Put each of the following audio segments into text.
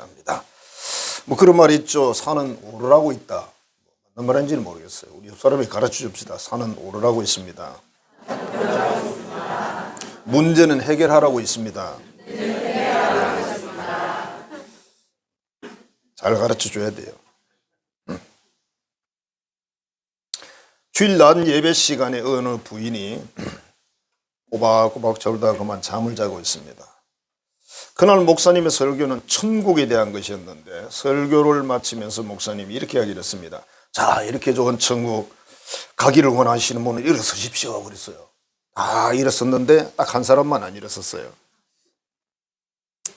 자입니다. 뭐 그런 말이 있죠. 산은 오르라고 있다. 맞는 말인지는 모르겠어요. 우리 옆 사람이 가르쳐 줍시다. 산은 오르라고 있습니다. 문제는 해결하라고 있습니다. 잘 가르쳐 줘야 돼요. 주일 낮 예배 시간에 어느 부인이 꼬박꼬박 졸다 그만 잠을 자고 있습니다. 그날 목사님의 설교는 천국에 대한 것이었는데 설교를 마치면서 목사님이 이렇게 이야기를 했습니다. 자, 이렇게 좋은 천국 가기를 원하시는 분은 일어서십시오 그랬어요. 다 일어섰는데 딱 한 사람만 안 일어섰어요.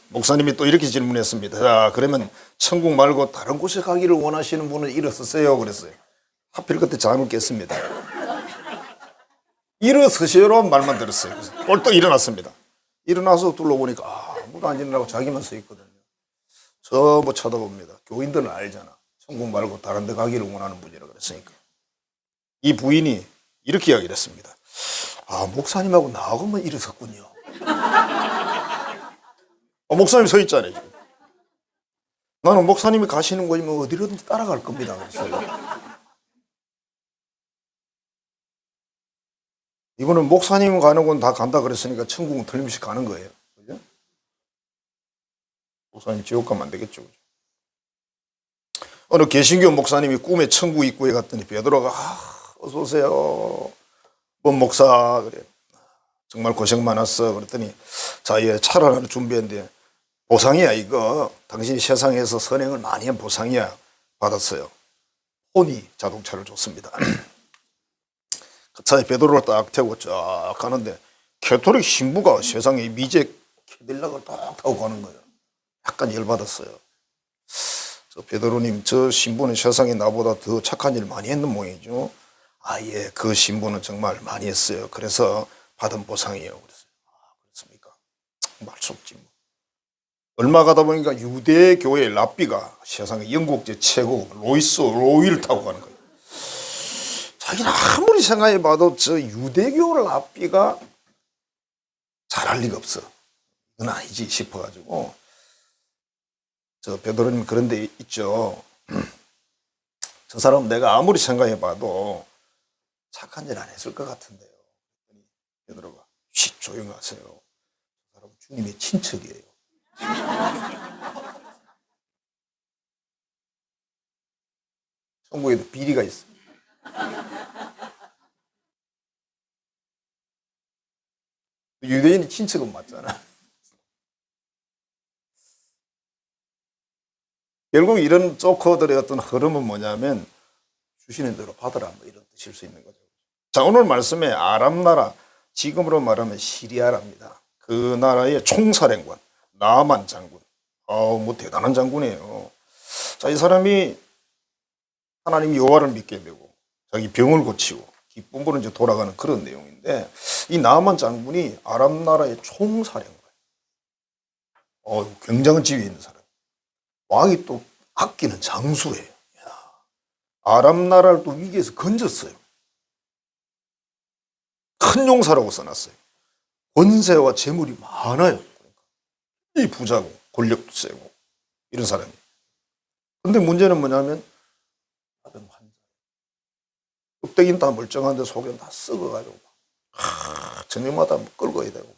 목사님이 또 이렇게 질문했습니다. 자, 그러면 천국 말고 다른 곳에 가기를 원하시는 분은 일어서세요 그랬어요. 하필 그때 잠을 깼습니다. 일어서시오라는 말만 들었어요. 벌떡 일어났습니다. 일어나서 둘러보니까 아무도 안 일어나고 자기만 서 있거든요. 저 뭐 쳐다봅니다. 교인들은 알잖아. 천국 말고 다른 데 가기를 원하는 분이라 그랬으니까. 이 부인이 이렇게 이야기를 했습니다. 아, 목사님하고 나하고만 일어섰군요. 목사님 서 있잖아요, 지금. 나는 목사님이 가시는 곳이면 어디로든지 따라갈 겁니다. 그랬어요. 이거는 목사님 가는 건 다 간다 그랬으니까 천국은 틀림없이 가는 거예요. 그죠? 목사님 지옥 가면 안 되겠죠. 그죠? 어느 개신교 목사님이 꿈에 천국 입구에 갔더니 베드로가 어서 오세요. 뭔 목사 그래. 정말 고생 많았어. 그랬더니 자, 얘 차를 하나 준비했는데 보상이야 이거. 당신이 세상에서 선행을 많이 한 보상이야. 받았어요. 혼이 자동차를 줬습니다. 그 차에 베드로를 딱 태우고 쫙 가는데 캐톨릭 신부가 세상에 미제 캐딜락을 딱 타고 가는 거예요. 약간 열받았어요. 저 베드로님, 저 신부는 세상에 나보다 더 착한 일 많이 했는 모양이죠. 아, 예, 그 신부는 정말 많이 했어요. 그래서 받은 보상이에요. 그랬어요. 아, 그렇습니까? 말 수 없지 뭐. 얼마 가다 보니까 유대교회 랍비가 세상에 영국제 최고 로이스 로이를 타고 가는 거예요. 자기는 아무리 생각해봐도 저 유대교 랍비가 잘할 리가 없어. 이건 아니지 싶어가지고 저 베드로님 그런 데 있죠. 저 사람 내가 아무리 생각해봐도 착한 일 안 했을 것 같은데요. 베드로가 쉿 조용하세요. 저 사람은 주님의 친척이에요. 천국에도 비리가 있어. 유대인이 친척은 맞잖아. 결국 이런 조커들의 어떤 흐름은 뭐냐면 주시는 대로 받으라 뭐 이런 뜻일 수 있는 거죠. 자, 오늘 말씀에 아람 나라, 지금으로 말하면 시리아랍니다. 그 나라의 총사령관 나아만 장군. 뭐 대단한 장군이에요. 자, 이 사람이 하나님 여호와를 믿게 되고 자기 병을 고치고 기쁨으로 이제 돌아가는 그런 내용인데 이 나아만 장군이 아람 나라의 총사령관. 굉장한 지위에 있는 사람. 왕이 또 아끼는 장수예요. 아람 나라를 또 위기에서 건졌어요. 큰 용사라고 써놨어요. 권세와 재물이 많아요. 이 부자고 권력도 세고 이런 사람이. 근데 문제는 뭐냐면 다들 환자. 껍데기는 다 멀쩡한데 속에는 다 썩어가지고 저녁마다 끌고 가야 되고.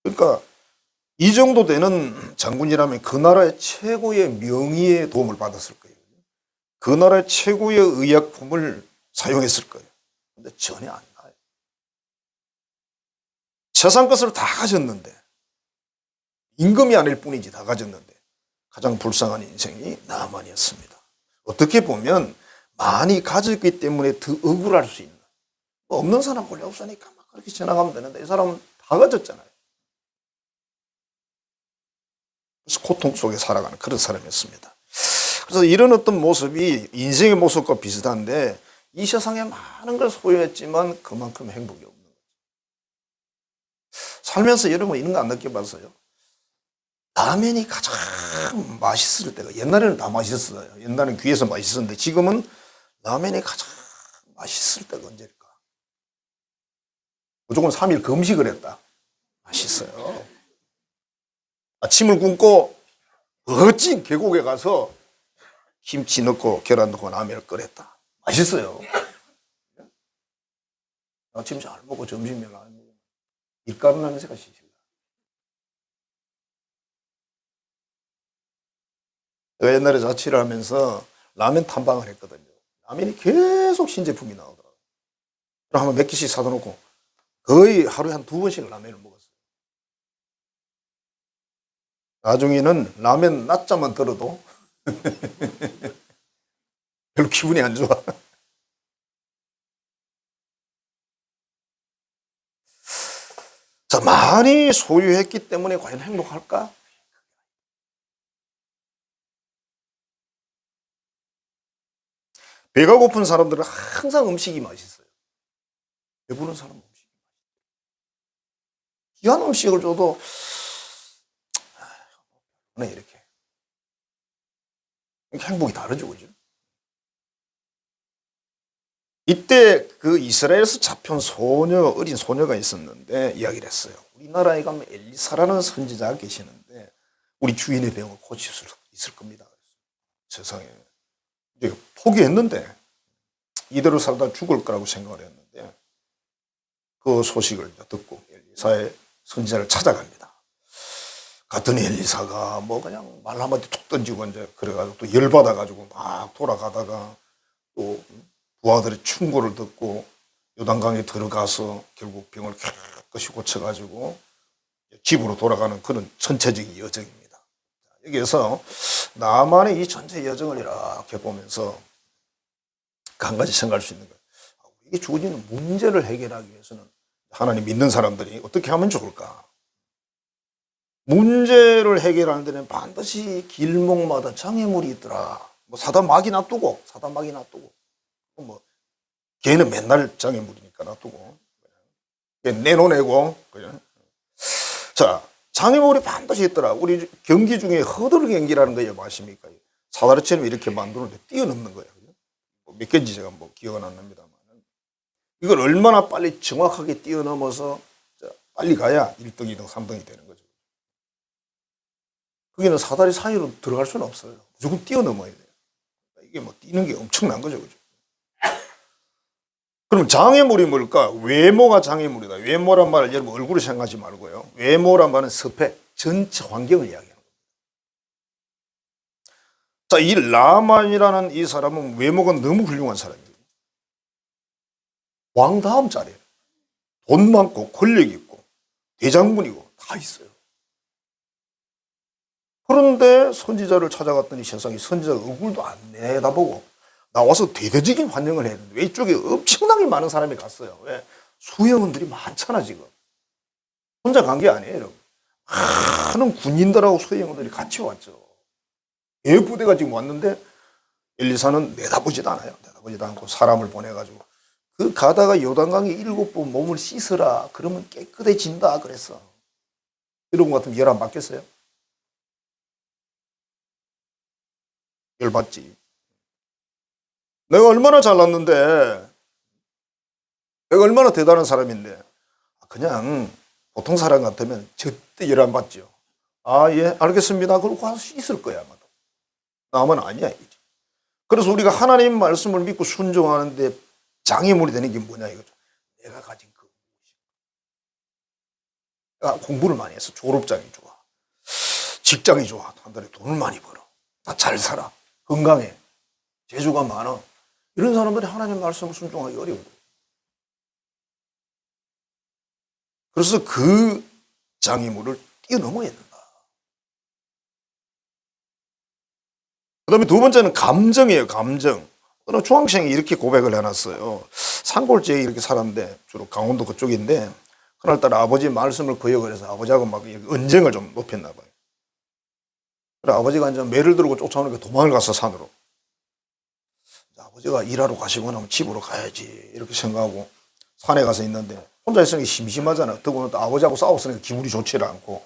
그러니까 이 정도 되는 장군이라면 그 나라의 최고의 명의의 도움을 받았을 거예요. 그 나라의 최고의 의약품을 사용했을 거예요. 근데 전혀 안 나요. 세상 것을 다 가졌는데 임금이 아닐 뿐이지 다 가졌는데 가장 불쌍한 인생이 나만이었습니다. 어떻게 보면 많이 가졌기 때문에 더 억울할 수 있는. 없는 사람 권리 없으니까 막 그렇게 지나가면 되는데 이 사람은 다 가졌잖아요. 그래서 고통 속에 살아가는 그런 사람이었습니다. 그래서 이런 어떤 모습이 인생의 모습과 비슷한데 이 세상에 많은 걸 소유했지만 그만큼 행복이 없는 거죠. 살면서 여러분 이런 거 안 느껴봤어요? 라면이 가장 맛있을 때가 옛날에는 다 맛있었어요. 옛날에는 귀해서 맛있었는데 지금은 라면이 가장 맛있을 때가 언제일까? 무조건 3일 금식을 했다. 맛있어요. 아침을 굶고 멋진 계곡에 가서 김치 넣고 계란 넣고 라면을 끓였다. 맛있어요. 아침 잘 먹고 점심에 라면 먹으면 밀가루 냄새가 시실라. 제가 옛날에 자취를 하면서 라면 탐방을 했거든요. 라면이 계속 신제품이 나오더라고요. 그럼 한번 몇 개씩 사다 놓고 거의 하루에 한 2번씩 라면을 먹었어요. 나중에는 라면 낮잠만 들어도 별로 기분이 안 좋아. 자, 많이 소유했기 때문에 과연 행복할까? 배가 고픈 사람들은 항상 음식이 맛있어요. 배부른 사람은 음식이 귀한 음식을 줘도 네, 이렇게 행복이 다르죠, 그죠? 이때 그 이스라엘에서 잡혀온 소녀, 어린 소녀가 있었는데 이야기를 했어요. 우리나라에 가면 엘리사라는 선지자가 계시는데 우리 주인의 병을 고칠 수 있을 겁니다. 세상에. 이제 포기했는데 이대로 살다 죽을 거라고 생각을 했는데 그 소식을 듣고 엘리사의 선지자를 찾아갑니다. 갔더니 엘리사가 뭐 그냥 말 한마디 툭 던지고 이제 그래가지고 또 열받아가지고 막 돌아가다가 또 부하들의 충고를 듣고 요단강에 들어가서 결국 병을 깨끗이 고쳐가지고 집으로 돌아가는 그런 전체적인 여정입니다. 여기에서 나만의 이 전체 여정을 이렇게 보면서 한 가지 생각할 수 있는 거예요. 이게 주어지는 문제를 해결하기 위해서는 하나님 믿는 사람들이 어떻게 하면 좋을까? 문제를 해결하는 데는 반드시 길목마다 장애물이 있더라. 뭐 사다 막이 놔두고 뭐 걔는 맨날 장애물이니까 놔두고 내놓내고 그냥. 자, 장애물이 반드시 있더라. 우리 경기 중에 허들 경기라는 거예요. 뭐 아십니까? 사다리처럼 이렇게 만드는데 뛰어넘는 거예요. 몇 개인지 제가 뭐 기억은 안 납니다만 이걸 얼마나 빨리 정확하게 뛰어넘어서 빨리 가야 1등, 2등, 3등이 되는 거죠. 거기는 사다리 사이로 들어갈 수는 없어요. 무조건 뛰어넘어야 돼요. 이게 뭐 뛰는 게 엄청난 거죠. 그죠? 그럼 장애물이 뭘까? 외모가 장애물이다. 외모란 말을 여러분 얼굴을 생각하지 말고요. 외모란 말은 스펙, 전체 환경을 이야기하는 겁니다. 자, 이 라만이라는 이 사람은 외모가 너무 훌륭한 사람이에요. 왕 다음 자리에 돈 많고 권력 있고 대장군이고 다 있어요. 그런데 선지자를 찾아갔더니 세상에 선지자 얼굴도 안 내다보고 나와서 대대적인 환영을 했는데 왜 이쪽에 엄청나게 많은 사람이 갔어요. 왜? 수행원들이 많잖아 지금. 혼자 간 게 아니에요 여러분. 많은 군인들하고 수행원들이 같이 왔죠. 대부대가 지금 왔는데 엘리사는 내다보지도 않아요. 내다보지도 않고 사람을 보내가지고 그 가다가 요단강에 7번 몸을 씻으라 그러면 깨끗해진다 그랬어. 이런 것 같으면 열 안 받겠어요? 열 받지. 내가 얼마나 잘났는데 내가 얼마나 대단한 사람인데 그냥 보통 사람 같으면 절대 열 안 받죠. 아, 예, 알겠습니다. 그러고 가서 씻을 거야 아마도. 남은 아니야 이제. 그래서 우리가 하나님 말씀을 믿고 순종하는데 장애물이 되는 게 뭐냐 이거죠. 내가 가진 그 내가 공부를 많이 해서 졸업장이 좋아, 직장이 좋아, 한 달에 돈을 많이 벌어, 나 잘 살아, 건강해, 재주가 많아. 이런 사람들이 하나님 말씀을 순종하기 어려운 거예요. 그래서 그 장애물을 뛰어넘어야 된다. 그 다음에 두 번째는 감정이에요. 감정. 어느 중학생이 이렇게 고백을 해놨어요. 산골지에 이렇게 살았는데 주로 강원도 그쪽인데 그날따라 아버지 말씀을 거역을 해서 아버지하고 막 언쟁을 좀 높였나 봐요. 그래 아버지가 이제 매를 들고 쫓아오니까 도망을 갔어 산으로. 아버지가 일하러 가시고 나면 집으로 가야지 이렇게 생각하고 산에 가서 있는데 혼자 있으니까 심심하잖아. 더구나 또 아버지하고 싸웠으니까 기분이 좋지를 않고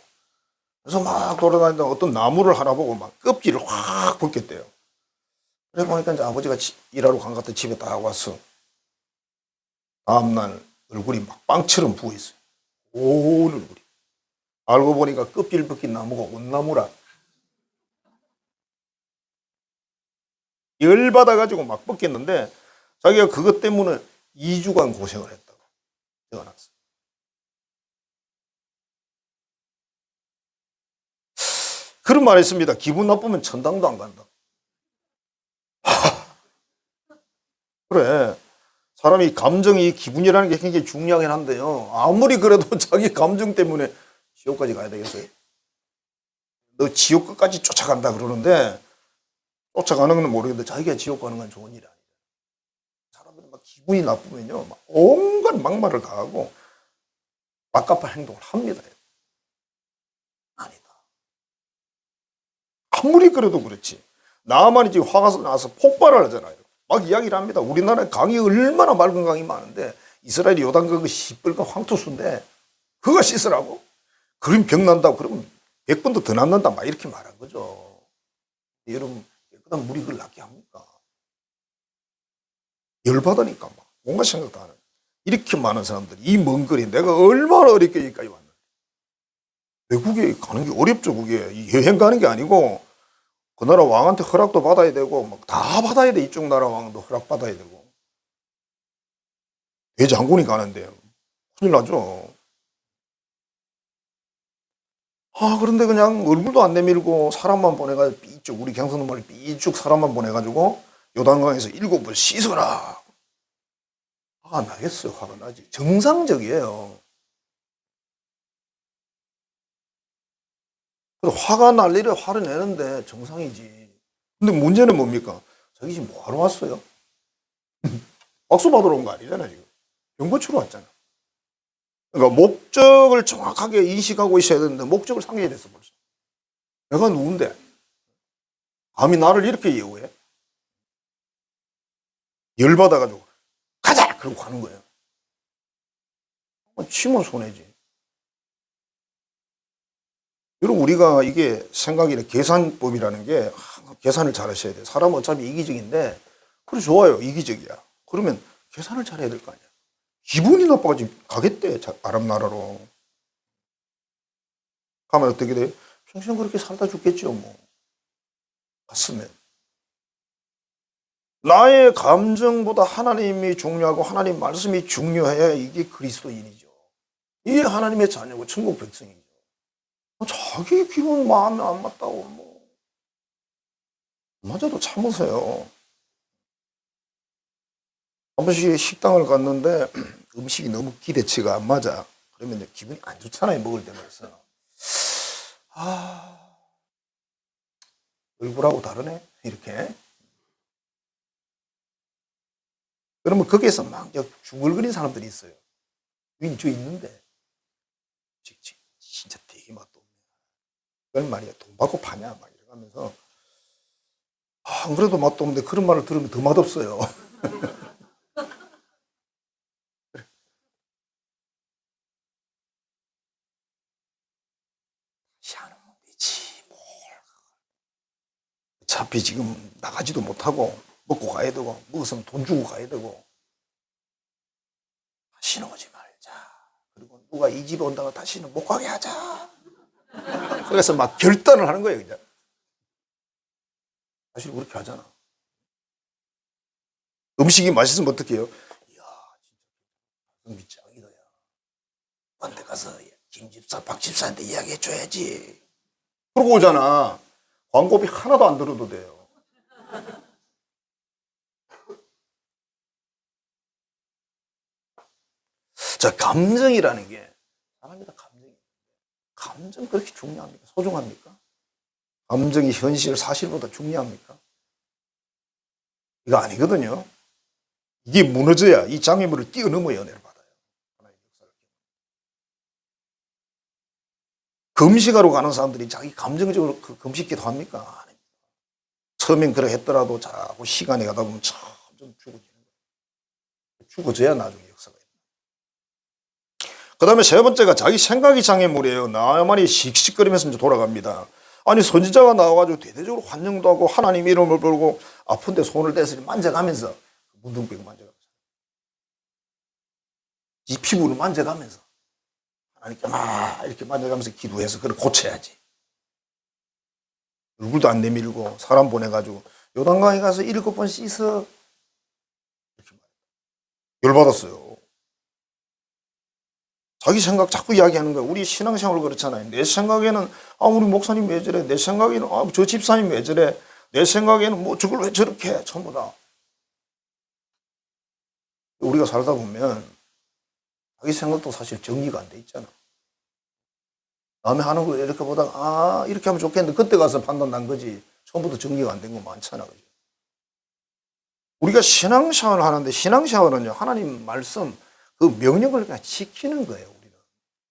그래서 막 돌아다니다 어떤 나무를 하나 보고 막 껍질을 확 벗겼대요. 그래 보니까 이제 아버지가 일하러 간 것 같아 집에 딱 왔어. 다음날 얼굴이 막 빵처럼 부어있어요. 온 얼굴이. 알고 보니까 껍질 벗긴 나무가 온나무라. 열받아가지고 막 벗겼는데 자기가 그것 때문에 2주간 고생을 했다고 적어놨어. 그런 말 했습니다. 기분 나쁘면 천당도 안 간다. 그래. 사람이 감정이 기분이라는 게 굉장히 중요하긴 한데요. 아무리 그래도 자기 감정 때문에 지옥까지 가야 되겠어요? 너 지옥 끝까지 쫓아간다 그러는데 쫓아가는 건 모르겠는데 자기가 지옥 가는 건 좋은 일이 아니에요. 사람들이 막 기분이 나쁘면요. 막 온갖 막말을 다 하고 막가파 행동을 합니다. 아니다. 아무리 그래도 그렇지. 나만이 지금 화가 나서 폭발을 하잖아요. 막 이야기를 합니다. 우리나라에 강이 얼마나 맑은 강이 많은데 이스라엘이 요단강 그 시뻘건 황토수인데 그거 씻으라고? 그럼 병 난다고 그러면 100번도 더 낫는다 막 이렇게 말한 거죠. 여러분 깨끗한 물이 그걸 낫게 합니까? 열받으니까 막 뭔가 생각도 안 해. 이렇게 많은 사람들이 이 먼 거리 내가 얼마나 어렵게 여기까지 왔는데 외국에 가는 게 어렵죠. 그게 여행 가는 게 아니고 그 나라 왕한테 허락도 받아야 되고 막 다 받아야 돼. 이쪽 나라 왕도 허락 받아야 되고 대장군이 가는데 큰일 나죠. 그런데 그냥 얼굴도 안 내밀고 사람만 보내가지고 삐쭉 우리 경선도머리 삐쭉 사람만 보내가지고 요단강에서 7번 씻어라. 화가 나겠어요. 화가 나지. 정상적이에요. 화가 날 일에 화를 내는데 정상이지. 근데 문제는 뭡니까? 자기 지금 뭐하러 왔어요? 박수 받으러 온 거 아니잖아요. 지금 병고치러 왔잖아. 그러니까 목적을 정확하게 인식하고 있어야 되는데 목적을 상기해냈어 벌써. 내가 누군데? 감히 나를 이렇게 예우해? 열받아가지고 가자! 그러고 가는 거예요. 치면 손해지. 여러분 우리가 이게 생각이나 계산법이라는 게 계산을 잘 하셔야 돼요. 사람은 어차피 이기적인데 그래 좋아요. 이기적이야. 그러면 계산을 잘해야 될 거 아니야. 기분이 나빠가지고 가겠대. 아랍 나라로. 가면 어떻게 돼? 평생 그렇게 살다 죽겠죠. 뭐. 갔으면. 나의 감정보다 하나님이 중요하고 하나님 말씀이 중요해야 이게 그리스도인이죠. 이게 하나님의 자녀고 천국 백성이죠. 자기 기분 마음에 안 맞다고 뭐. 맞아도 참으세요. 한 번씩 식당을 갔는데 음식이 너무 기대치가 안 맞아. 그러면 기분이 안 좋잖아요. 먹을 때만 있어. 얼굴하고 다르네. 이렇게. 그러면 거기에서 막 중얼거리는 사람들이 있어요. 주인이 저 있는데 진짜 되게 맛도 없네. 그걸 말이야. 돈 받고 파냐 막 이러면서 안 그래도 맛도 없는데 그런 말을 들으면 더 맛없어요. 하는 되지 뭘. 어차피 지금 나가지도 못하고 먹고 가야 되고 먹었으면 돈 주고 가야 되고 다시는 오지 말자. 그리고 누가 이 집에 온다고 다시는 못 가게 하자. 그래서 막 결단을 하는 거예요. 그냥. 사실 그렇게 하잖아. 음식이 맛있으면 어떻게 해요? 이야 진짜 짱이다. 야. 한테 가서 김집사 박집사한테 이야기해줘야지. 그러고 오잖아. 광고비 하나도 안 들어도 돼요. 자, 감정이라는 게 사람이다. 감정 그렇게 중요합니까? 소중합니까? 감정이 현실 사실보다 중요합니까? 이거 아니거든요. 이게 무너져야 이 장애물을 뛰어넘어야 은혜를 받아요. 금식하러 가는 사람들이 자기 감정적으로 금식기도 합니까? 아닙니다. 처음엔 그래 했더라도 자꾸 시간이 가다 보면 점점 죽어지는 거예요. 죽어져야 나중에 역사가 있는 거예요. 그 다음에 세 번째가 자기 생각이 장애물이에요. 나만이 씩씩거리면서 이제 돌아갑니다. 아니 선지자가 나와가지고 대대적으로 환영도 하고 하나님 이름을 부르고 아픈데 손을 대서 만져가면서 문둥병 만져가면서 이 피부를 만져가면서 하나님께 막 이렇게 만져가면서 기도해서 그걸 고쳐야지. 얼굴도 안 내밀고 사람 보내가지고 요단강에 가서 7번 씻어. 이렇게 열받았어요. 자기 생각 자꾸 이야기하는 거야. 우리 신앙생활 그렇잖아요. 내 생각에는 우리 목사님 왜 저래? 내 생각에는 저 집사님 왜 저래? 내 생각에는 뭐 저걸 왜 저렇게 해? 전부 다. 우리가 살다 보면 자기 생각도 사실 정리가 안 돼 있잖아. 남이 하는 거 이렇게 보다가 이렇게 하면 좋겠는데 그때 가서 판단 난 거지. 처음부터 정리가 안 된 거 많잖아. 그죠? 우리가 신앙생활을 하는데 신앙생활은요, 하나님 말씀 그 명령을 그냥 지키는 거예요. 우리는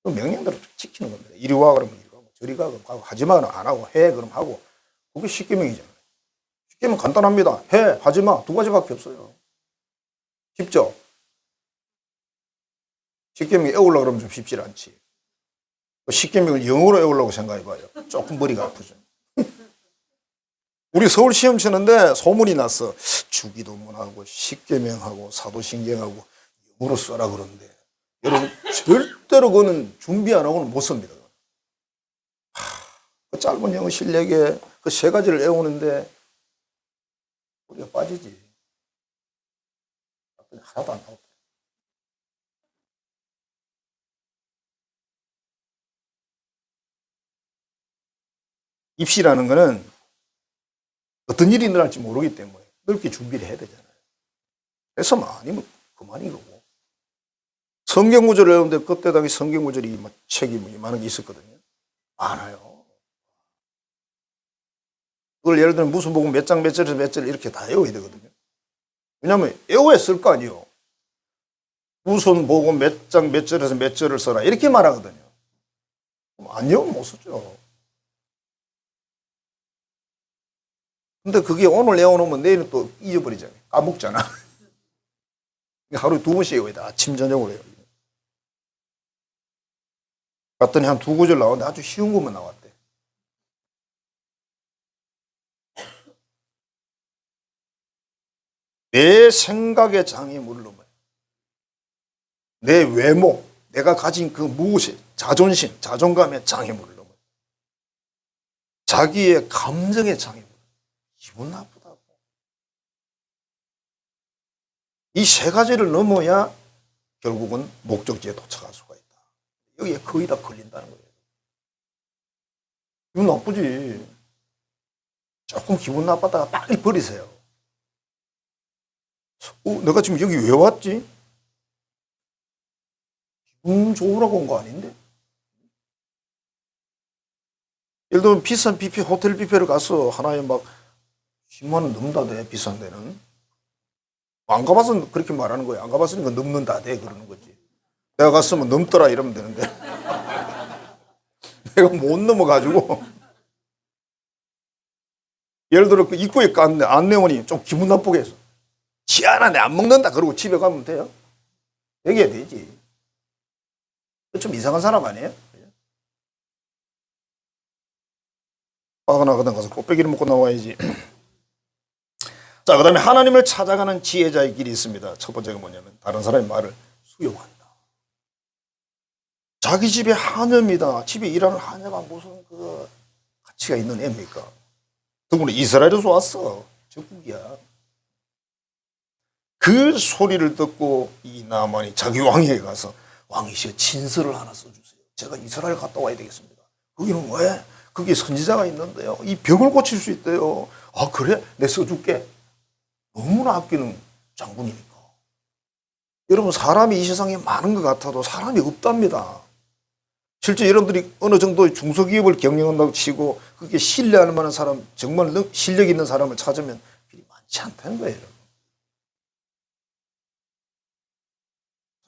그 명령대로 지키는 겁니다. 이리 와 그러면 이리 가고 저리 가 그러면 가고 하지 마는 안 하고 해 그럼 하고. 그게 십계명이잖아요. 십계명 간단합니다. 해 하지 마 두 가지밖에 없어요. 쉽죠? 십계명 외우려고 그러면 좀 쉽지 않지. 십계명을 영어로 외우려고 생각해봐요. 조금 머리가 아프죠. 우리 서울 시험 치는데 소문이 났어. 주기도문하고 십계명하고 사도신경하고 영어로 써라 그러는데 여러분 절대로 그거는 준비 안 하고는 못 씁니다. 그 짧은 영어 실력에 그 세 가지를 외우는데 우리가 빠지지. 하나도 안 나오고. 입시라는 거는 어떤 일이 일어날지 모르기 때문에 넓게 준비를 해야 되잖아요. 그래서 아니면 그만인 거고. 성경 구절을 외우는데 그때 당시 성경 구절이 책이 많은 게 있었거든요. 많아요. 그걸 예를 들면 무슨 복음 몇 장 몇 절에서 몇 절 이렇게 다 외워야 되거든요. 왜냐하면 외워야 쓸 거 아니에요. 무슨 복음 몇 장 몇 절에서 몇 절을 써라 이렇게 말하거든요. 안 외우면 못 쓰죠. 근데 그게 오늘 외워놓으면 내일은 또 잊어버리잖아요. 까먹잖아. 하루에 2번씩 외워야 돼. 아침 저녁으로 외워야 돼. 갔더니 한 2구절 나오는데 아주 쉬운 것만 나왔대. 내 생각의 장애물을 넘어요. 내 외모, 내가 가진 그 무엇이 자존심, 자존감의 장애물을 넘어요. 자기의 감정의 장애물. 기분 나쁘다고. 이 세 가지를 넘어야 결국은 목적지에 도착할 수가 있다. 여기에 거의 다 걸린다는 거예요. 기분 나쁘지. 조금 기분 나빴다가 빨리 버리세요. 내가 지금 여기 왜 왔지? 기분 좋으라고 온 거 아닌데? 예를 들면 비싼 뷔페, 호텔 뷔페를 가서 하나에 막 10만 원 넘는다대, 비싼 데는. 안 가봐서 그렇게 말하는 거예요. 안 가봤으니까 넘는다대 그러는 거지. 내가 갔으면 넘더라 이러면 되는데. 내가 못 넘어가지고. 예를 들어 그 입구에 깐 안내원이 좀 기분 나쁘게 해서 지안아, 안 먹는다 그러고 집에 가면 돼요? 얘기해야 되지. 좀 이상한 사람 아니에요? 화가 나거든 가서 꽃배기를 먹고 나와야지. 자, 그 다음에 하나님을 찾아가는 지혜자의 길이 있습니다. 첫 번째가 뭐냐면 다른 사람의 말을 수용한다. 자기 집에 하녀입니다. 집에 일하는 하녀가 무슨 그 가치가 있는 애입니까? 더구나 이스라엘에서 왔어. 적국이야. 그 소리를 듣고 이 나만이 자기 왕에게 가서 왕이시여 친서를 하나 써주세요. 제가 이스라엘 갔다 와야 되겠습니다. 거기는 왜? 거기 선지자가 있는데요. 이 병을 고칠 수 있대요. 아 그래? 내 써줄게. 너무나 아끼는 장군이니까. 여러분 사람이 이 세상에 많은 것 같아도 사람이 없답니다. 실제 여러분들이 어느 정도의 중소기업을 경영한다고 치고 그게 신뢰할 만한 사람, 정말 실력 있는 사람을 찾으면 많지 않다는 거예요.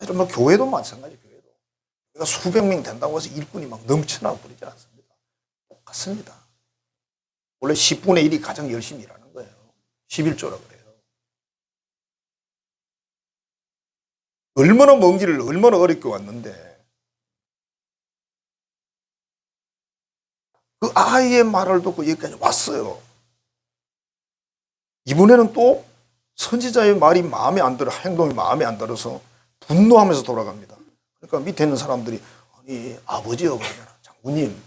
여러분 교회도 마찬가지. 교회도 우리가 수백 명 된다고 해서 일꾼이 막 넘쳐나고 그러지 않습니다. 똑같습니다. 원래 10분의 1이 가장 열심히 일하는 거예요. 11조라 그래요. 얼마나 먼 길을 얼마나 어렵게 왔는데 그 아이의 말을 듣고 여기까지 왔어요. 이번에는 또 선지자의 말이 마음에 안 들어, 행동이 마음에 안 들어서 분노하면서 돌아갑니다. 그러니까 밑에 있는 사람들이 아니 아버지요 그러잖아. 장군님.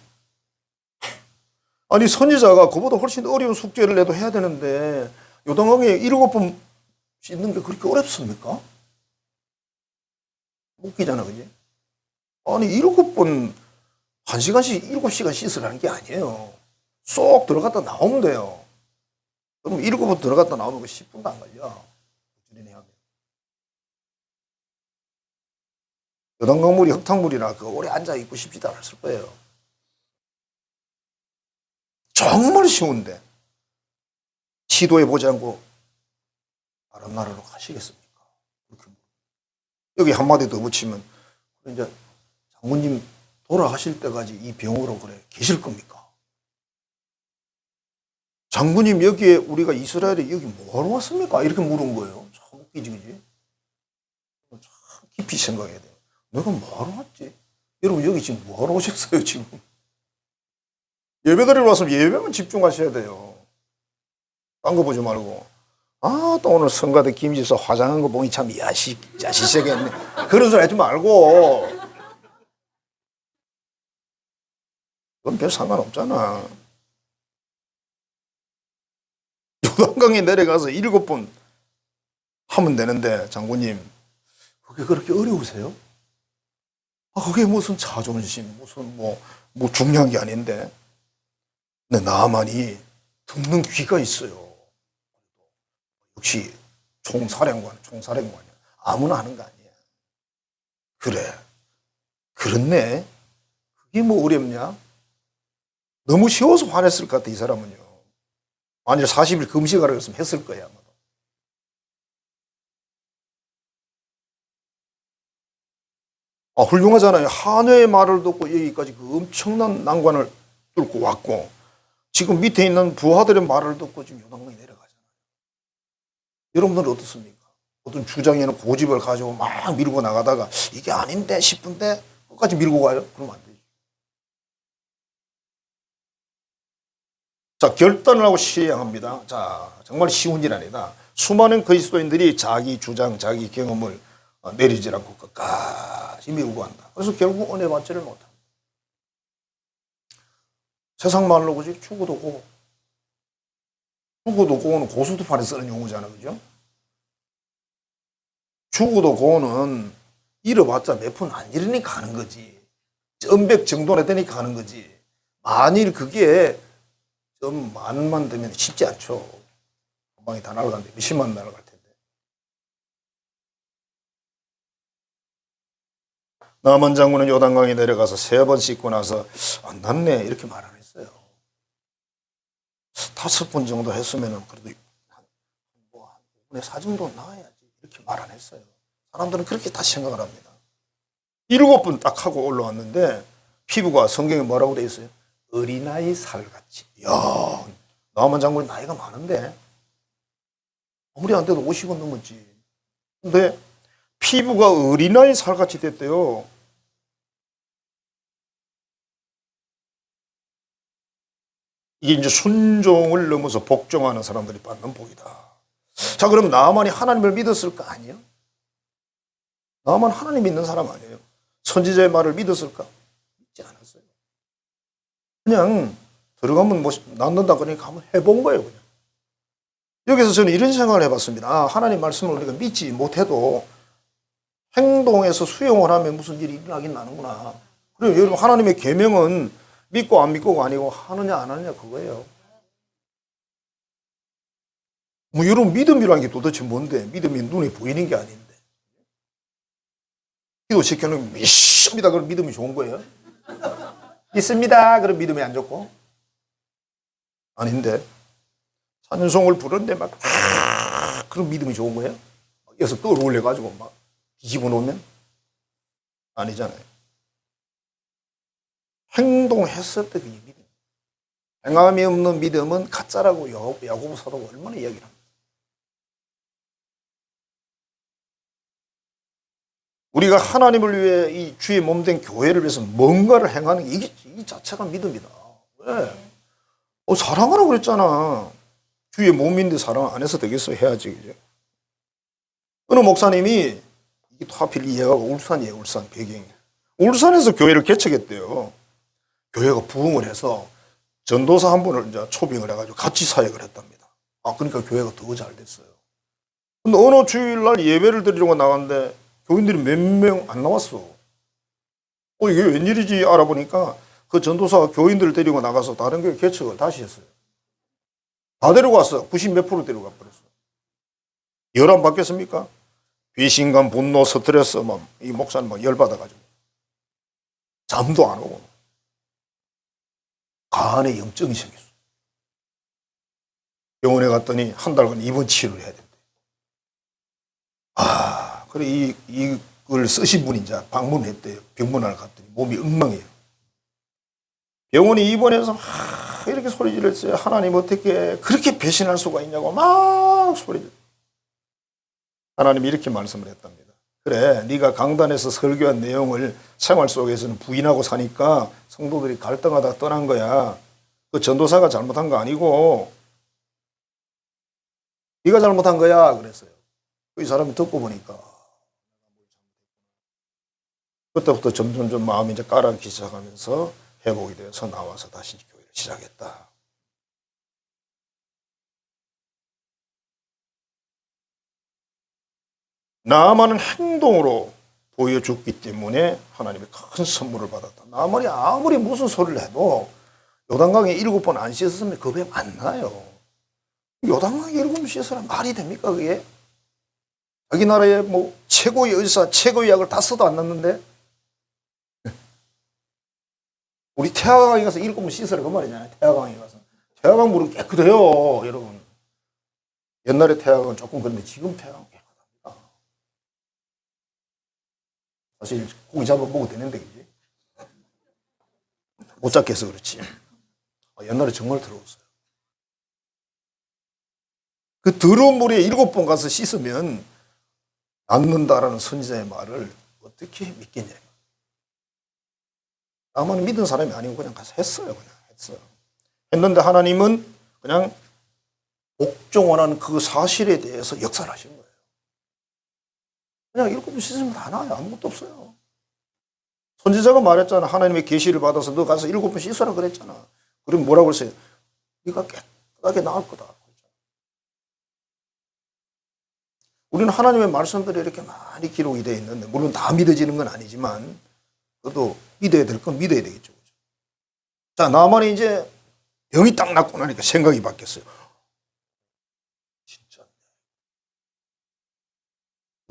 아니 선지자가 그보다 훨씬 어려운 숙제를 내도 해야 되는데 요단강에 7번 씻는 게 그렇게 어렵습니까? 웃기잖아, 그지? 아니 7번 1시간씩 7시간 씻으라는 게 아니에요. 쏙 들어갔다 나오면 돼요. 그럼 7번 들어갔다 나오면 그 10분도 안 걸려. 요단강물이 흙탕물이라 그 오래 앉아 있고 싶지도 않았을 거예요. 정말 쉬운데 시도해 보지 않고 다른 나라로 가시겠습니까? 여기 한마디 더 붙이면 이제 장군님 돌아가실 때까지 이 병으로 그래 계실 겁니까? 장군님 여기에 우리가 이스라엘에 여기 뭐하러 왔습니까? 이렇게 물은 거예요. 참 웃기지, 그지? 참 깊이 생각해야 돼요. 내가 뭐하러 왔지? 여러분 여기 지금 뭐하러 오셨어요 지금? 예배드리러 왔으면 예배만 집중하셔야 돼요. 딴 거 보지 말고. 아, 또 오늘 성가대 김지서 화장한 거 보니 참 야시시하겠네. 그런 소리 하지 말고. 그건 별 상관없잖아. 요단강에 내려가서 7번 하면 되는데 장군님 그게 그렇게 어려우세요? 아, 그게 무슨 자존심 무슨 뭐 중요한 게 아닌데. 근데 나만이 듣는 귀가 있어요. 역시 총사령관이야. 아무나 하는 거 아니야. 그래. 그렇네. 그게 뭐 어렵냐? 너무 쉬워서 화냈을 것 같아, 이 사람은요. 만일 40일 금식하라고 했으면 했을 거야, 아마도. 아, 훌륭하잖아요. 한여의 말을 듣고 여기까지 그 엄청난 난관을 뚫고 왔고, 지금 밑에 있는 부하들의 말을 듣고 지금 요단강에 내려가잖아요. 여러분들은 어떻습니까? 어떤 주장에는 고집을 가지고 막 밀고 나가다가 이게 아닌데 싶은데 끝까지 밀고 가요? 그러면 안 되죠. 자, 결단을 하고 시행합니다. 자, 정말 쉬운 일 아니다. 수많은 그리스도인들이 자기 주장, 자기 경험을 내리지 않고 끝까지 밀고 간다. 그래서 결국 은혜 받지를 못합니다. 세상 말로 그지? 죽어도 고. 죽어도 고는 고수도판에 쓰는 용어잖아, 그죠? 죽어도 고는 잃어봤자 몇 푼 안 잃으니까 하는 거지. 엄백 정도나 되니까 하는 거지. 만일 그게 좀 만만 되면 쉽지 않죠. 한 방에 다 날아가는데 몇십만 날아갈 텐데. 남은 장군은 요단강에 내려가서 3번 씻고 나서 안 낫네 이렇게 말 안 했어요. 5번 정도 했으면 그래도 한 5분의 4 정도 나와야지 이렇게 말 안 했어요. 사람들은 그렇게 다 생각을 합니다. 7번 딱 하고 올라왔는데 피부가 성경에 뭐라고 돼 있어요? 어린아이 살같이. 이야, 남은 장군이 나이가 많은데 아무리 안 돼도 50은 넘었지. 근데 피부가 어린아이 살같이 됐대요. 이게 이제 순종을 넘어서 복종하는 사람들이 받는 복이다. 자, 그럼 나만이 하나님을 믿었을 거 아니에요? 나만 하나님 믿는 사람 아니에요? 선지자의 말을 믿었을까? 믿지 않았어요. 그냥 들어가면 뭐 낫는다 그러니까 한번 해본 거예요, 그냥. 여기서 저는 이런 생각을 해봤습니다. 아, 하나님 말씀을 우리가 믿지 못해도 행동에서 수용을 하면 무슨 일이 일어나긴 나는구나. 그래요. 여러분, 하나님의 계명은 믿고 안 믿고가 아니고 하느냐 안 하느냐 그거예요. 뭐 여러분, 믿음이라는 게 도대체 뭔데? 믿음이 눈에 보이는 게 아닌데. 기도 시켜놓으면 믿습니다. 그럼 믿음이 좋은 거예요? 믿습니다. 그럼 믿음이 안 좋고? 아닌데. 찬송을 부르는데 막 그럼 믿음이 좋은 거예요? 여기서 끌어올려가지고 막 뒤집어 놓으면? 아니잖아요. 행동했을 때 그게 믿음. 행함이 없는 믿음은 가짜라고 야고보 사도가 얼마나 이야기를 합니다. 우리가 하나님을 위해 이 주의 몸된 교회를 위해서 뭔가를 행하는 게 이 자체가 믿음이다. 왜? 사랑하라고 그랬잖아. 주의 몸인데 사랑 안 해서 되겠어? 해야지. 그죠? 어느 목사님이 이게 하필 이 예가 울산이에요. 울산 배경이. 울산에서 교회를 개척했대요. 교회가 부흥을 해서 전도사 한 분을 이제 초빙을 해가지고 같이 사역을 했답니다. 아, 그러니까 교회가 더 잘 됐어요. 근데 어느 주일날 예배를 드리려고 나갔는데 교인들이 몇 명 안 나왔어. 이게 웬일이지 알아보니까 그 전도사가 교인들을 데리고 나가서 다른 교회 개척을 다시 했어요. 다 데려갔어. 90 몇 프로 데려가 버렸어. 열 안 받겠습니까? 배신감, 분노, 스트레스, 이 목사는 막 열받아가지고. 잠도 안 오고. 간에 염증이 생겼어. 병원에 갔더니 한 달간 입원 치료를 해야 된대. 아, 그래, 이걸 쓰신 분이 이제 방문했대요. 병문안을 갔더니 몸이 엉망이에요. 병원에 입원해서 막 이렇게 소리 질렀어요. 하나님 어떻게 그렇게 배신할 수가 있냐고 막 소리 질렀어요. 하나님이 이렇게 말씀을 했답니다. 그래, 네가 강단에서 설교한 내용을 생활 속에서는 부인하고 사니까 성도들이 갈등하다 떠난 거야. 그 전도사가 잘못한 거 아니고 네가 잘못한 거야 그랬어요. 이 사람이 듣고 보니까 그때부터 점점점 마음이 이제 가라앉기 시작하면서 회복이 되어서 나와서 다시 교회를 시작했다. 나아만은 행동으로 보여줬기 때문에 하나님의 큰 선물을 받았다. 나아만이 아무리 무슨 소리를 해도 요단강에 7번 안 씻었으면 그 배 안 나요. 요단강에 7번 씻으라 말이 됩니까 그게? 자기 나라의 뭐 최고의 의사, 최고의 약을 다 써도 안 났는데 우리 태화강에 가서 7번 씻으라 그 말이잖아요. 태화강에 가서. 태화강 물은 깨끗해요 여러분. 옛날에 태화강은 조금 그런데 지금 태화강 깨끗합니다. 사실 고기 잡아 먹어도 되는데 그지? 못 잡게 해서 그렇지. 옛날에 정말 더러웠어요. 그 더러운 물에 7번 가서 씻으면 낫는다라는 선지자의 말을 어떻게 믿겠냐. 나만 믿은 사람이 아니고 그냥 가서 했어요. 그냥 했어요. 했는데 하나님은 그냥 복종하는 그 사실에 대해서 역사를 하신 거예요. 그냥 7번 씻으면 다 나아요. 아무것도 없어요. 선지자가 말했잖아. 하나님의 계시를 받아서 너 가서 7번 씻으라 그랬잖아. 그럼 뭐라고 했어요? 네가 깨끗하게 나을 거다. 우리는 하나님의 말씀들이 이렇게 많이 기록이 되어 있는데 물론 다 믿어지는 건 아니지만 그래도 믿어야 될 건 믿어야 되겠죠. 자, 나만이 이제 병이 딱 낫고 나니까 생각이 바뀌었어요. 진짜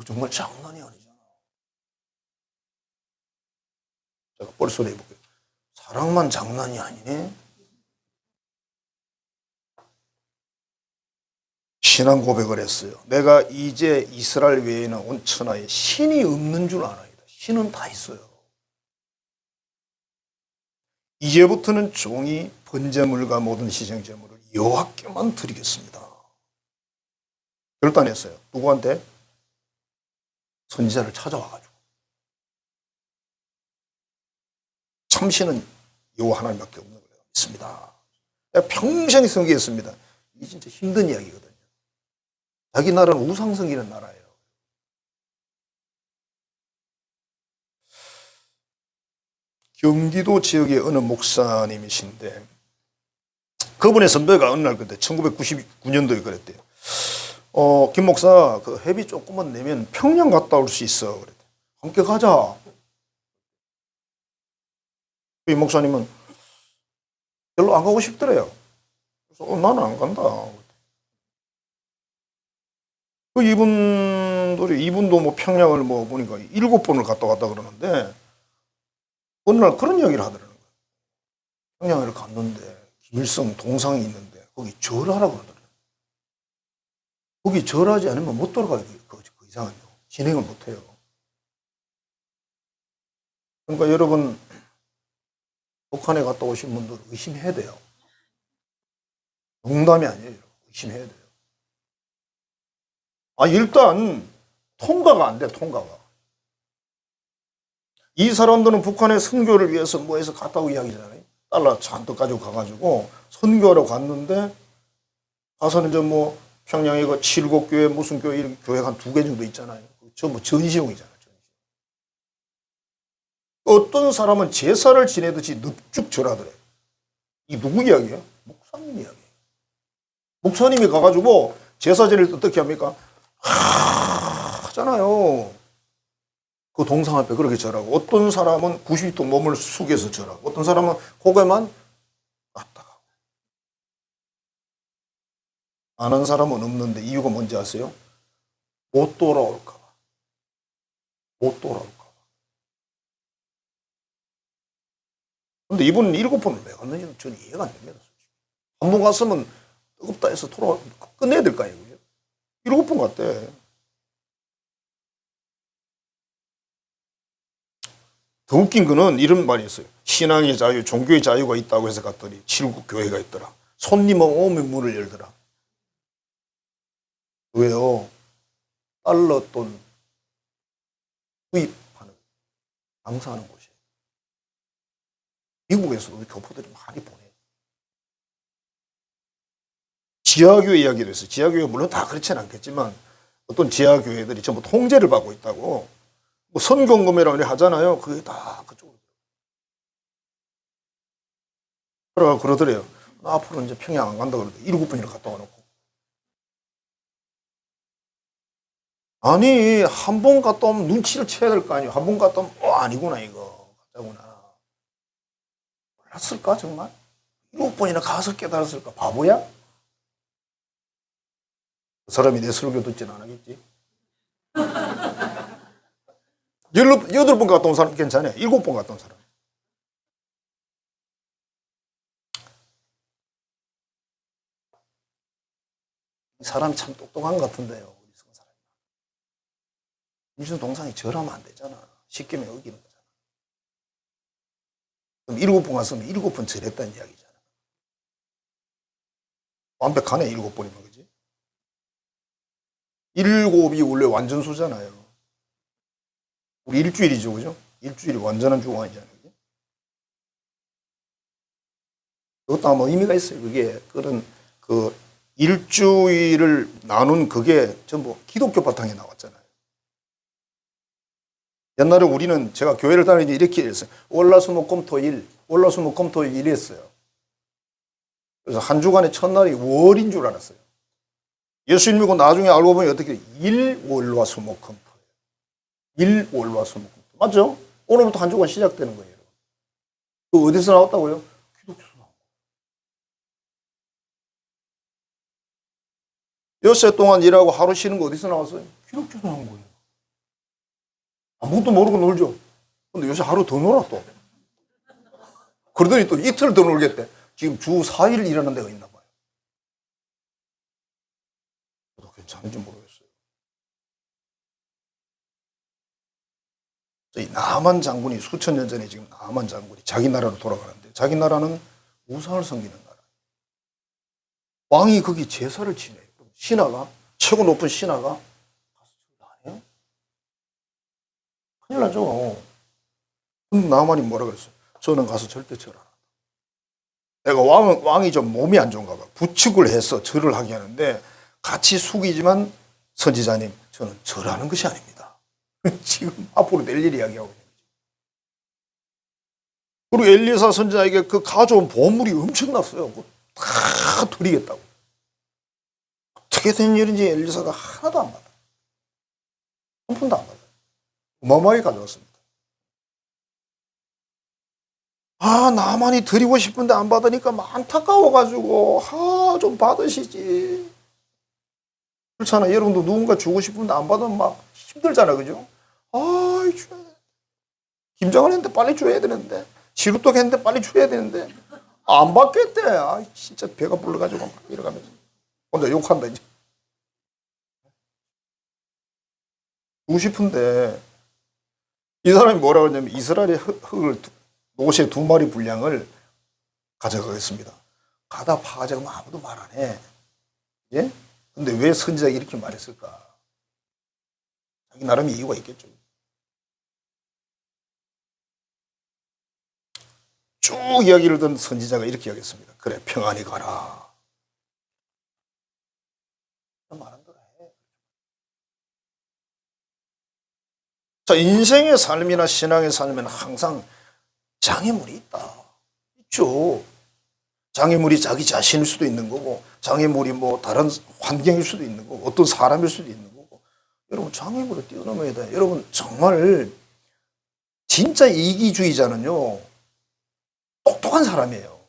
정말 장난이 아니잖아. 제가 뻘소리 해볼게요. 사랑만 장난이 아니네. 신앙 고백을 했어요. 내가 이제 이스라엘 외에는 온 천하에 신이 없는 줄 알아이다. 신은 다 있어요. 이제부터는 종이 번제물과 모든 희생제물을 여호와께만 드리겠습니다. 결단했어요. 누구한테? 선지자를 찾아와가지고. 참신은 여호와 하나님밖에 없는 걸 믿습니다. 내가 평생 섬기겠습니다. 이게 진짜 힘든 이야기거든요. 자기 나라는 우상 섬기는 나라예요. 경기도 지역의 어느 목사님이신데 그분의 선배가 어느 날 그때 1999년도에 그랬대요. 김 목사 그 회비 조금만 내면 평양 갔다 올 수 있어. 그랬대. 함께 가자. 이 목사님은 별로 안 가고 싶더래요. 그래서 나는 안 간다. 그 이분도 뭐 평양을 뭐 보니까 7번을 갔다 왔다 그러는데 어느 날 그런 이야기를 하더라는 거예요. 평양을 갔는데 김일성 동상이 있는데 거기 절하라고 그러더라고요. 거기 절하지 않으면 못 돌아가요. 그 이상은요. 진행을 못 해요. 그러니까 여러분 북한에 갔다 오신 분들 의심해야 돼요. 농담이 아니에요. 의심해야 돼요. 일단 통과가 안 돼. 통과가. 이 사람들은 북한의 선교를 위해서 뭐해서 갔다고 이야기잖아요. 달러 잔뜩 가지고 가가지고 선교하러 갔는데 가서는 이제 뭐 평양에 그 칠곡교회 무슨 교회 이런 교회가 한 2개 정도 있잖아요. 전부 전시용이잖아요. 어떤 사람은 제사를 지내듯이 넙죽 절하더래. 이 누구 이야기야? 목사님 이야기. 목사님이 가가지고 제사 지낼 때 어떻게 합니까? 하잖아요. 그 동상 앞에 그렇게 절하고, 어떤 사람은 90도 몸을 숙여서 절하고, 어떤 사람은 고개만 놨다가. 아는 사람은 없는데 이유가 뭔지 아세요? 못 돌아올까 봐. 못 돌아올까 봐. 근데 이분은 7번을 왜 갔는지는 저는 이해가 안 됩니다. 한 번 갔으면 뜨겁다 해서 끝내야 될 거 아니에요. 7번 갔대. 더 웃긴 거는 이런 말이 있어요. 신앙의 자유, 종교의 자유가 있다고 해서 갔더니 7국 교회가 있더라. 손님은 오면 문을 열더라. 왜요? 달러 돈 구입하는, 장사하는 곳이에요. 미국에서도 교포들이 많이 보내요. 지하교회 이야기도 있어요. 지하교회 물론 다 그렇지는 않겠지만 어떤 지하교회들이 전부 통제를 받고 있다고. 뭐 선경금이라고 하잖아요. 그게 다 그쪽으로. 그러더래요. 나 앞으로 이제 평양 안 간다 그러더니 7번이나 갔다 와놓고. 아니, 한 번 갔다 오면 눈치를 채야 될 거 아니에요. 한 번 갔다 오면, 아니구나, 이거. 가자구나. 몰랐을까, 정말? 7번이나 가서 깨달았을까? 바보야? 그 사람이 내 설교 듣지는 않았겠지? 8번 갔다 온 사람 괜찮아요. 7번 갔다 온 사람. 이 사람 참 똑똑한 것 같은데요. 우리 성사람. 무슨 동상이 절하면 안 되잖아. 십계명 어기는 거잖아. 그럼 7번 갔으면 7번 절했다는 이야기잖아. 완벽하네, 7번이면, 그지? 7이 원래 완전수잖아요. 우리 일주일이죠, 그죠? 일주일이 완전한 주가 아니잖아요. 그죠? 그것도 아마 의미가 있어요. 그게, 그 일주일을 나눈 그게 전부 기독교 바탕에 나왔잖아요. 옛날에 우리는, 제가 교회를 다니는데 이렇게 했어요. 월화수목금토일, 월화수목금토일 이랬어요. 그래서 한 주간의 첫날이 월인 줄 알았어요. 예수님 믿고 나중에 알고 보니 어떻게 일월화수목금토예요. 일월화수목금토. 맞죠? 오늘부터 한 주간 시작되는 거예요. 그 어디서 나왔다고요? 기독교에서 나온 거예요. 엿새 동안 일하고 하루 쉬는 거 어디서 나왔어요? 기독교에서 나온 거예요. 아무것도 모르고 놀죠. 근데 요새 하루 더 놀아 또. 그러더니 또 이틀 더 놀겠대. 지금 주 4일 일하는 데가 있나 봐요. 저도 괜찮은지 모르겠어요. 저희 나만 장군이 수천 년 전에 지금 나만 장군이 자기 나라로 돌아가는데, 자기 나라는 우상을 섬기는 나라. 왕이 거기 제사를 지내요. 신하가, 최고 높은 신하가 가서 안 해요? 큰일 나죠. 나만이 뭐라 그랬어요? 저는 가서 절대 절 안 한다. 내가 왕이 좀 몸이 안 좋은가 봐. 부축을 해서 절을 하게 하는데 같이 숙이지만 선지자님, 저는 절하는 것이 아닙니다. 지금 앞으로 될 일 이야기하고 있는 거죠. 그리고 엘리사 선지자에게 그 가져온 보물이 엄청났어요. 다 드리겠다고. 어떻게 된 일인지 엘리사가 하나도 안 받아. 한 푼도 안 받아요. 어마어마하게 가져왔습니다. 나만이 드리고 싶은데 안 받으니까 막 안타까워가지고, 좀 받으시지. 그렇잖아. 여러분도 누군가 주고 싶은데 안 받으면 막 힘들잖아. 그죠? 줘야 돼. 김장을 했는데 빨리 줘야 되는데, 시루떡 했는데 빨리 줘야 되는데, 안 받겠대. 진짜 배가 불러가지고 막 이러가면서. 혼자 욕한다, 이제. 주고 싶은데, 이 사람이 뭐라고 하냐면, 이스라엘의 옷의 2마리 분량을 가져가겠습니다. 가다 파가자고 아무도 말 안 해. 예? 근데 왜 선지자가 이렇게 말했을까? 자기 나름의 이유가 있겠죠. 쭉 이야기를 듣는 선지자가 이렇게 이야기했습니다. 그래, 평안히 가라. 말한 대로 해. 자, 인생의 삶이나 신앙의 삶에는 항상 장애물이 있다. 있죠. 장애물이 자기 자신일 수도 있는 거고, 장애물이 뭐 다른 환경일 수도 있는 거고, 어떤 사람일 수도 있는 거고. 여러분, 장애물을 뛰어넘어야 돼. 여러분, 정말 진짜 이기주의자는요, 똑똑한 사람이에요.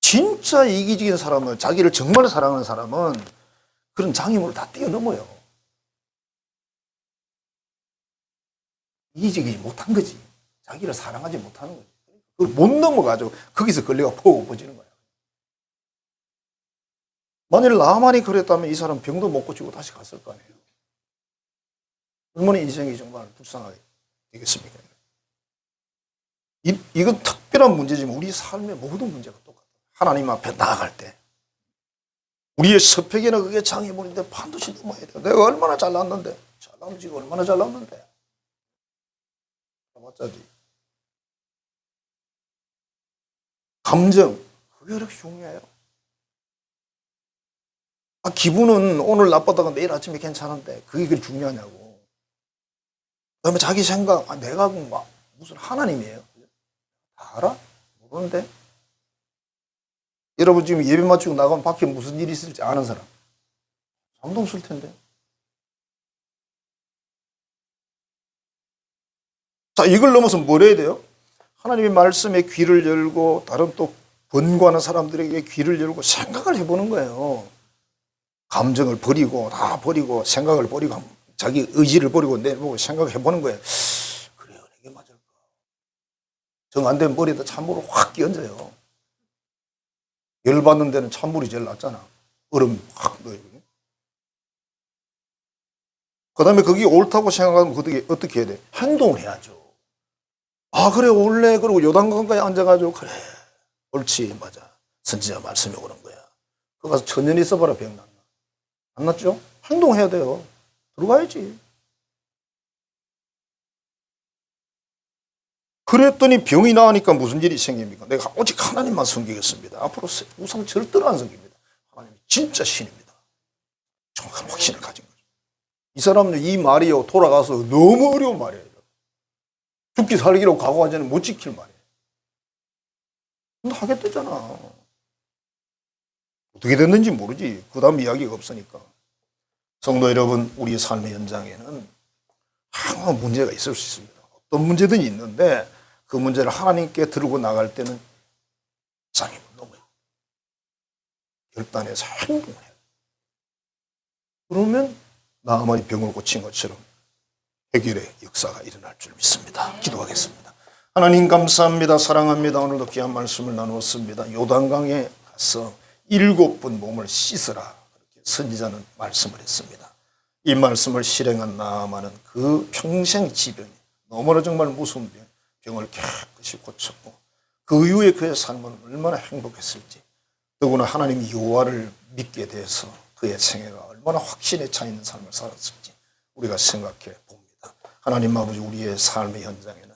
진짜 이기적인 사람은, 자기를 정말 사랑하는 사람은 그런 장애물을 다 뛰어넘어요. 이기적이지 못한 거지. 자기를 사랑하지 못하는 거지. 그걸 못 넘어가지고 거기서 걸려가 퍼부어지는 거야. 만일 나만이 그랬다면 이 사람 병도 못 고치고 다시 갔을 거 아니에요. 얼마나 인생이 정말 불쌍하게 되겠습니까? 이건 특별한 문제지만 우리 삶의 모든 문제가 똑같아요. 하나님 앞에 나아갈 때 우리의 스펙에는 그게 장애물인데 반드시 넘어야 돼요. 내가 얼마나 잘났는데, 잘나면 지금 얼마나 잘났는데. 맞자지. 감정, 그게 그렇게 중요해요. 기분은 오늘 나빴다가 내일 아침에 괜찮은데 그게 그렇게 중요하냐고. 그 다음에 자기 생각, 내가 무슨 하나님이에요? 다 알아? 모르는데? 여러분 지금 예배 마치고 나가면 밖에 무슨 일이 있을지 아는 사람? 상도 없을 텐데. 자, 이걸 넘어서 뭘 해야 돼요? 하나님의 말씀에 귀를 열고 다른 또 번거하는 사람들에게 귀를 열고 생각을 해보는 거예요. 감정을 버리고 다 버리고 생각을 버리고 자기 의지를 버리고 내보고 생각해보는 거예요. 그래요, 이게 맞을까? 정 안 되면 머리에다 찬물을 확 끼얹어요. 열받는 데는 찬물이 제일 낫잖아. 얼음 확 넣어요. 그 다음에 그게 옳다고 생각하면 어떻게 해야 돼? 행동을 해야죠. 그래, 원래, 그러고 요단강가에 앉아가지고, 그래, 옳지, 맞아. 선지자 말씀이 오는 거야. 그거 가서 천년이 있어봐라, 병 났나? 안 났죠? 행동해야 돼요. 들어가야지. 그랬더니 병이 나으니까 무슨 일이 생깁니까? 내가 오직 하나님만 섬기겠습니다. 앞으로 우상 절대로 안 섬깁니다. 하나님이 진짜 신입니다. 정확한 확신을 가진 거죠. 이 사람은 이 말이요, 돌아가서 너무 어려운 말이에요. 죽기 살기로 각오하자는 못 지킬 말이에요. 근데 하겠다잖아. 어떻게 됐는지 모르지. 그 다음 이야기가 없으니까. 성도 여러분, 우리의 삶의 현장에는 항상 문제가 있을 수 있습니다. 어떤 문제든 있는데 그 문제를 하나님께 들고 나갈 때는 장애물 넘어요. 결단해서 행동을 해요. 그러면 나만이 병을 고친 것처럼 해결의 역사가 일어날 줄 믿습니다. 기도하겠습니다. 하나님 감사합니다. 사랑합니다. 오늘도 귀한 말씀을 나누었습니다. 요단강에 가서 7번 몸을 씻으라, 그렇게 선지자는 말씀을 했습니다. 이 말씀을 실행한 나아만은 그 평생 지병이 너무나 정말 무서운 병을 깨끗이 고쳤고 그 이후에 그의 삶은 얼마나 행복했을지, 더구나 하나님 여호와를 믿게 돼서 그의 생애가 얼마나 확신에 차 있는 삶을 살았을지 우리가 생각해 봅니다. 하나님 아버지, 우리의 삶의 현장에는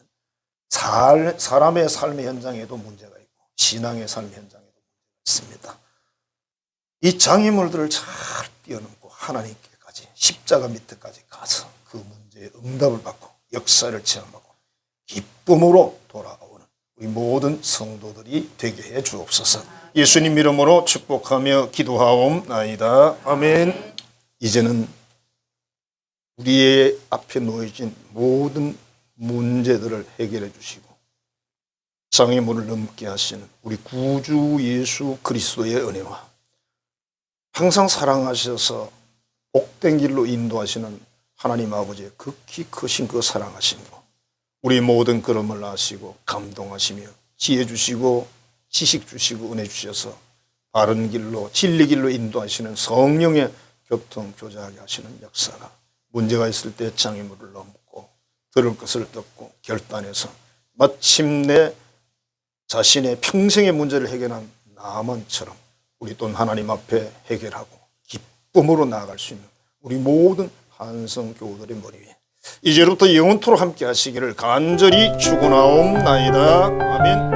사람의 삶의 현장에도 문제가 있고 신앙의 삶의 현장에도 문제가 있습니다. 이 장애물들을 잘 뛰어넘고 하나님께까지 십자가 밑에까지 가서 그 문제의 응답을 받고 역사를 체험하고 기쁨으로 돌아오는 우리 모든 성도들이 되게 해 주옵소서. 예수님 이름으로 축복하며 기도하옵나이다. 아멘. 이제는 우리의 앞에 놓여진 모든 문제들을 해결해 주시고 장애물을 넘게 하시는 우리 구주 예수 그리스도의 은혜와 항상 사랑하셔서 복된 길로 인도하시는 하나님 아버지의 극히 크신 그 사랑하심으로 우리 모든 걸음을 아시고 감동하시며 지혜 주시고 지식 주시고 은혜 주셔서 바른 길로 진리 길로 인도하시는 성령의 교통 교제하게 하시는 역사가 문제가 있을 때 장애물을 넘고 들을 것을 듣고 결단해서 마침내 자신의 평생의 문제를 해결한 나만처럼 우리 또한 하나님 앞에 해결하고 기쁨으로 나아갈 수 있는 우리 모든 한성교우들의 머리 위에 이제부터 영원토록 함께 하시기를 간절히 축원하옵나이다. 아멘.